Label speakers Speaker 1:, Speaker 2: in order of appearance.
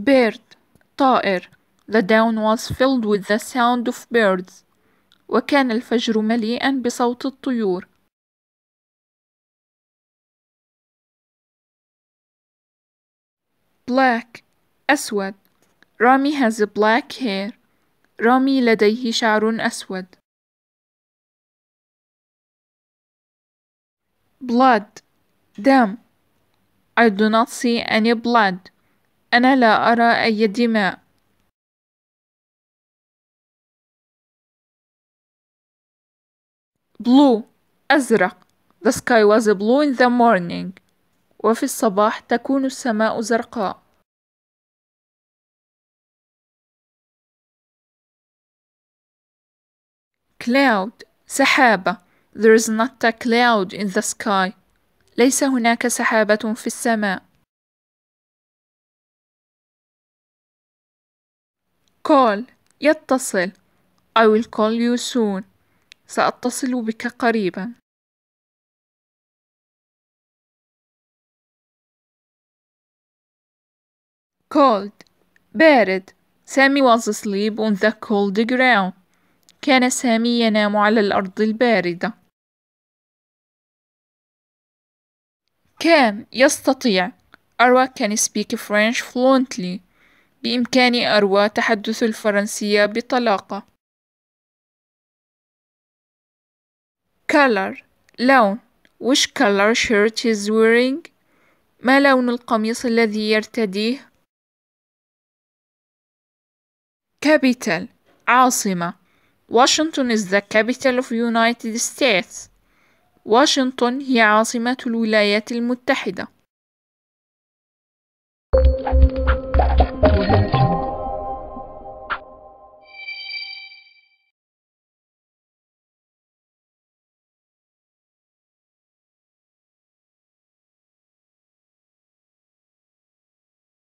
Speaker 1: bird طائر. The dawn was filled with the sound of birds. وكان الفجر مليئا بصوت الطيور. black أسود. رامي has black hair. رامي لديه شعر أسود. blood دم. I do not see any blood. أنا لا أرى أي دماء. blue أزرق. The sky was blue in the morning. وفي الصباح تكون السماء زرقاء. cloud سحابة. There is not a cloud in the sky. ليس هناك سحابة في السماء. call يتصل. I will call you soon. سأتصل بك قريبا. cold بارد. سامي was asleep on the cold ground. كان سامي ينام على الأرض الباردة. كان يستطيع. أروى can speak French fluently. بإمكان أروى تحدث الفرنسية بطلاقة. color لون. which color shirt is wearing. ما لون القميص الذي يرتديه. capital عاصمة. Washington is the capital of United States. واشنطن هي عاصمة الولايات المتحدة.